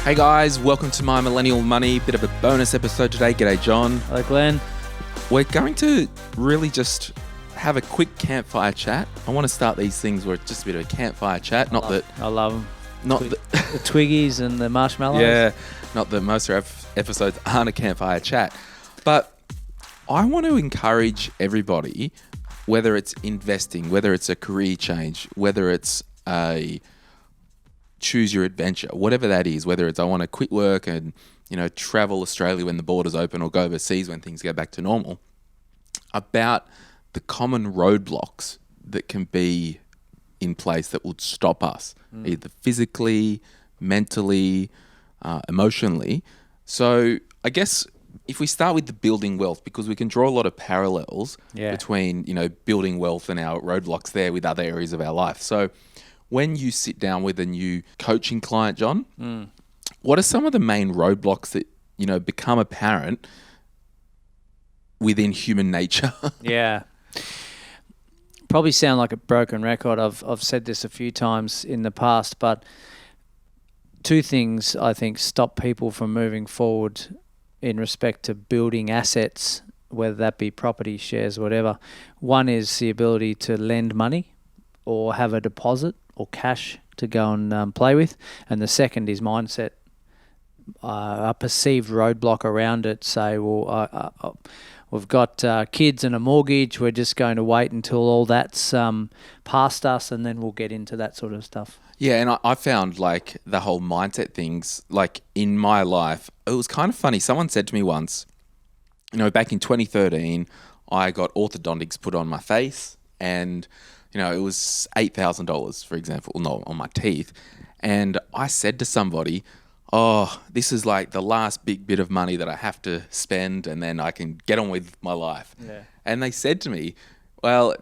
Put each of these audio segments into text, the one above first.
Hey guys, welcome to My Millennial Money. Bit of a bonus episode today. G'day, John. Hello, Glenn. We're going to really just have a quick campfire chat. I want to start these things where it's just a bit of a campfire chat. I love them. Not the Twiggies and the marshmallows. Yeah, not that most of our episodes aren't a campfire chat. But I want to encourage everybody, whether it's investing, whether it's a career change, whether it's a choose your adventure, whatever that is, whether it's I want to quit work and, travel Australia when the borders open or go overseas when things go back to normal, about the common roadblocks that can be in place that would stop us, either physically, mentally, emotionally. So I guess if we start with the building wealth, because we can draw a lot of parallels between, building wealth and our roadblocks there with other areas of our life. So when you sit down with a new coaching client, John, what are some of the main roadblocks that, become apparent within human nature? Yeah. Probably sound like a broken record. I've said this a few times in the past, but two things I think stop people from moving forward in respect to building assets, whether that be property, shares, whatever. One is the ability to lend money or have a deposit or cash to go and play with. And the second is mindset. A perceived roadblock around it. Say, well, we've got kids and a mortgage. We're just going to wait until all that's past us and then we'll get into that sort of stuff. Yeah, and I found like the whole mindset things, like in my life, it was kind of funny. Someone said to me once, back in 2013, I got orthodontics put on my face and it was $8,000, for example, on my teeth. And I said to somebody, this is like the last big bit of money that I have to spend and then I can get on with my life. Yeah. And they said to me, well,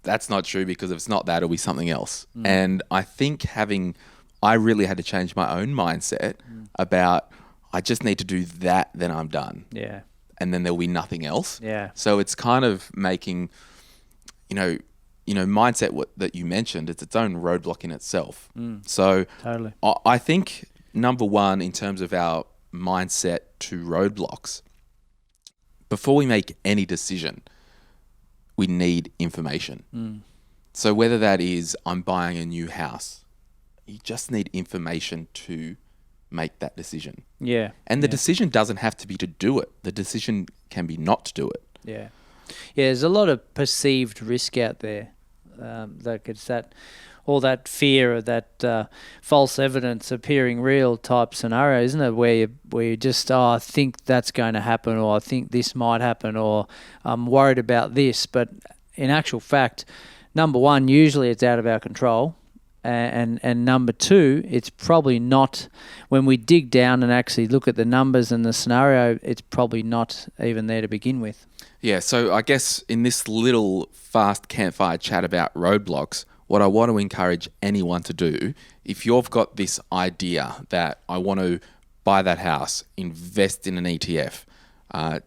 that's not true because if it's not that, it'll be something else. And I think I really had to change my own mindset about I just need to do that, then I'm done. Yeah. And then there'll be nothing else. Yeah. So it's kind of making, mindset that you mentioned, it's its own roadblock in itself. So totally. I think number one, in terms of our mindset to roadblocks, before we make any decision, we need information. So whether that is I'm buying a new house, you just need information to make that decision. Yeah. And the decision doesn't have to be to do it. The decision can be not to do it. Yeah. Yeah, there's a lot of perceived risk out there. It's all that fear of that false evidence appearing real type scenario, isn't it? Where you just, I think that's going to happen, or I think this might happen, or I'm worried about this. But in actual fact, number one, usually it's out of our control. And number two, it's probably not, when we dig down and actually look at the numbers and the scenario, it's probably not even there to begin with. Yeah, so I guess in this little fast campfire chat about roadblocks, what I want to encourage anyone to do, if you've got this idea that I want to buy that house, invest in an ETF,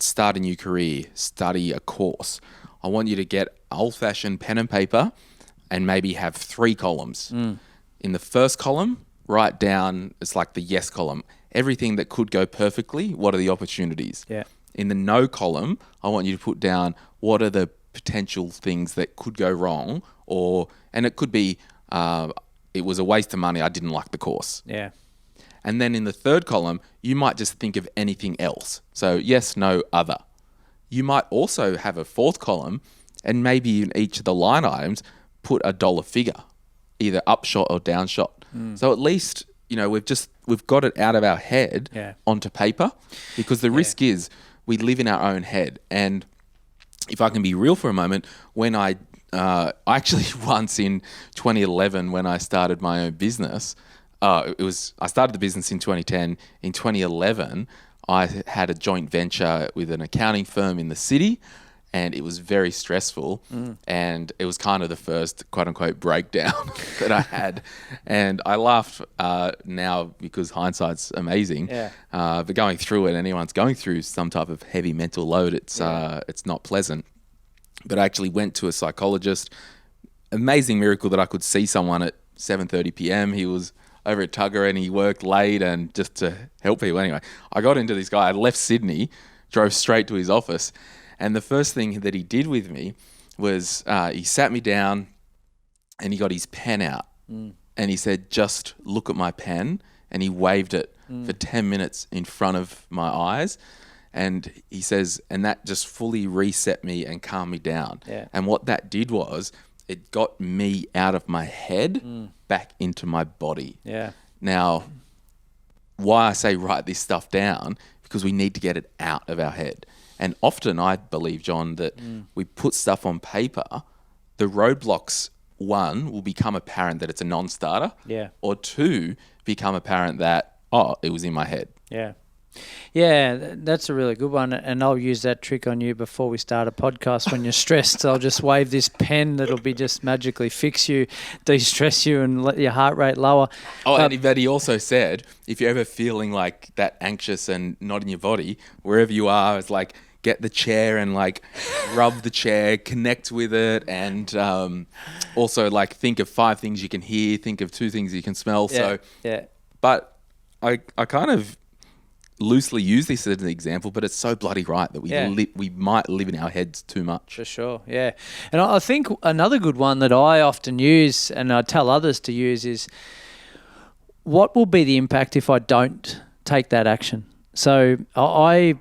start a new career, study a course, I want you to get old-fashioned pen and paper and maybe have 3 columns. In the first column, write down, it's like the yes column, everything that could go perfectly, what are the opportunities? Yeah. In the no column, I want you to put down what are the potential things that could go wrong, and it could be it was a waste of money, I didn't like the course. Yeah. And then in the third column, you might just think of anything else. So yes, no, other. You might also have a fourth column and maybe in each of the line items, put a dollar figure, either upshot or downshot. So at least, we've got it out of our head onto paper, because the risk is we live in our own head. And if I can be real for a moment, when I actually once in 2011, when I started my own business, I started the business in 2010. In 2011, I had a joint venture with an accounting firm in the city, and it was very stressful. And it was kind of the first quote unquote breakdown that I had. And I laugh now because hindsight's amazing. But going through it, anyone's going through some type of heavy mental load, it's not pleasant. But I actually went to a psychologist. Amazing miracle that I could see someone at 7:30 p.m. He was over at Tugger, and he worked late and just to help people. Anyway, I got into this guy. I left Sydney, drove straight to his office, and the first thing that he did with me was he sat me down and he got his pen out and he said, "Just look at my pen," and he waved it for 10 minutes in front of my eyes. And he says, and that just fully reset me and calmed me down. Yeah. And what that did was it got me out of my head back into my body. Yeah. Now, why I say write this stuff down, because we need to get it out of our head. And often I believe, John, that we put stuff on paper, the roadblocks, one, will become apparent that it's a non-starter. Yeah. Or two, become apparent that, it was in my head. Yeah. Yeah, that's a really good one. And I'll use that trick on you before we start a podcast. When you're stressed, I'll just wave this pen that'll be just magically fix you, de-stress you, and let your heart rate lower. But he also said, if you're ever feeling like that anxious and not in your body, wherever you are, it's like, get the chair and like rub the chair, connect with it, and also like think of 5 things you can hear, think of 2 things you can smell. But I kind of loosely use this as an example, but it's so bloody right that we might live in our heads too much. For sure, yeah. And I think another good one that I often use and I tell others to use is, what will be the impact if I don't take that action? So the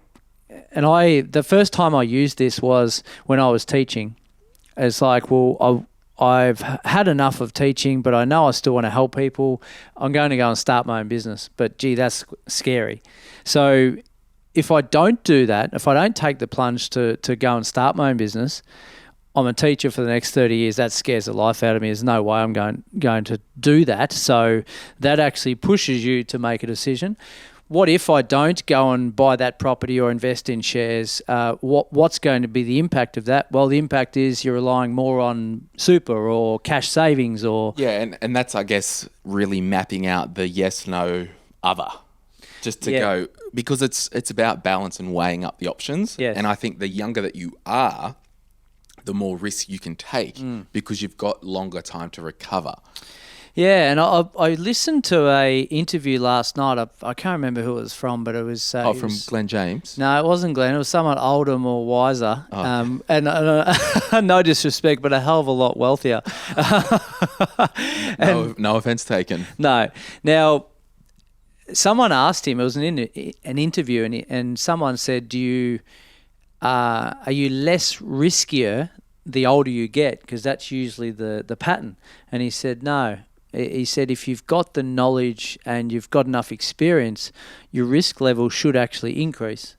first time I used this was when I was teaching. It's like, well, I've had enough of teaching, but I know I still want to help people. I'm going to go and start my own business, but gee, that's scary. So if I don't do that, if I don't take the plunge to go and start my own business, I'm a teacher for the next 30 years. That scares the life out of me. There's no way I'm going to do that. So that actually pushes you to make a decision. What if I don't go and buy that property or invest in shares? What's going to be the impact of that? Well, the impact is you're relying more on super or cash savings or... Yeah, and that's, I guess, really mapping out the yes, no, other. Just to go... Because it's about balance and weighing up the options. Yes. And I think the younger that you are, the more risk you can take because you've got longer time to recover. Yeah, and I listened to a interview last night. I can't remember who it was from, but it was... from Glen James? No, it wasn't Glen. It was someone older, more wiser. Oh. And no disrespect, but a hell of a lot wealthier. No offense taken. No. Now, someone asked him, it was an interview, and someone said, are you less riskier the older you get? Because that's usually the pattern. And he said, no. He said, if you've got the knowledge and you've got enough experience, your risk level should actually increase.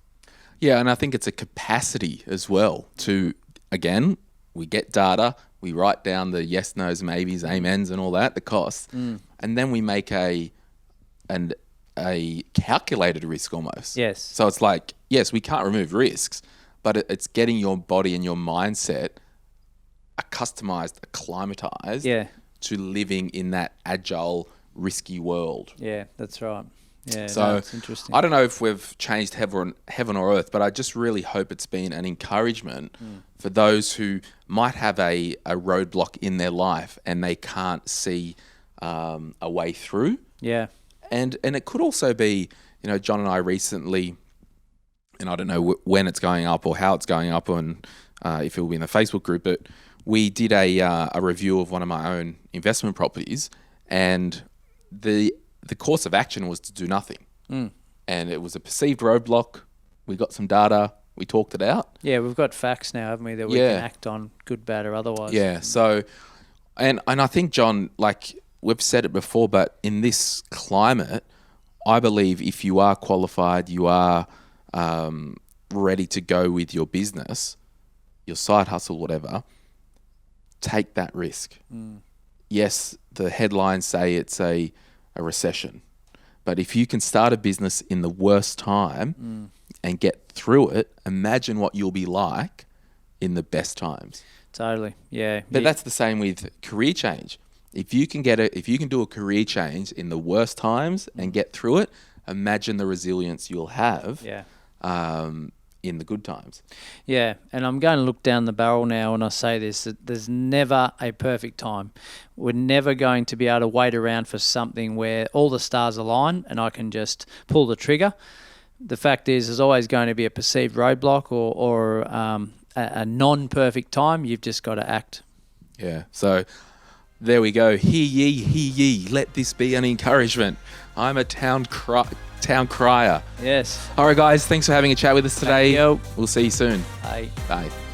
Yeah, and I think it's a capacity as well to, again, we get data, we write down the yes, no's, maybes, amens and all that, the costs, and then we make a calculated risk almost. Yes. So it's like, yes, we can't remove risks, but it's getting your body and your mindset acclimatized to living in that agile, risky world. Yeah, that's right. Yeah, so that's interesting. I don't know if we've changed heaven or earth, but I just really hope it's been an encouragement for those who might have a roadblock in their life and they can't see a way through. Yeah. And it could also be, John and I recently, and I don't know when it's going up or how it's going up and if it will be in the Facebook group, but we did a review of one of my own investment properties, and the course of action was to do nothing. And it was a perceived roadblock. We got some data. We talked it out. Yeah, we've got facts now, haven't we, that we can act on, good, bad, or otherwise. Yeah, so, and I think, John, like we've said it before, but in this climate, I believe if you are qualified, you are ready to go with your business, your side hustle, whatever, take that risk. Yes, the headlines say it's a recession, but if you can start a business in the worst time and get through it, imagine what you'll be like in the best times. Totally, yeah. But that's the same with career change. If you can do a career change in the worst times and get through it, imagine the resilience you'll have in the good times. Yeah, and I'm going to look down the barrel now when I say this, that there's never a perfect time. We're never going to be able to wait around for something where all the stars align and I can just pull the trigger. The fact is, there's always going to be a perceived roadblock or a non-perfect time. You've just got to act. Yeah, so there we go. Hear ye, let this be an encouragement. I'm a town crier. Yes. All right, guys, thanks for having a chat with us today. Thank you. We'll see you soon. Bye. Bye.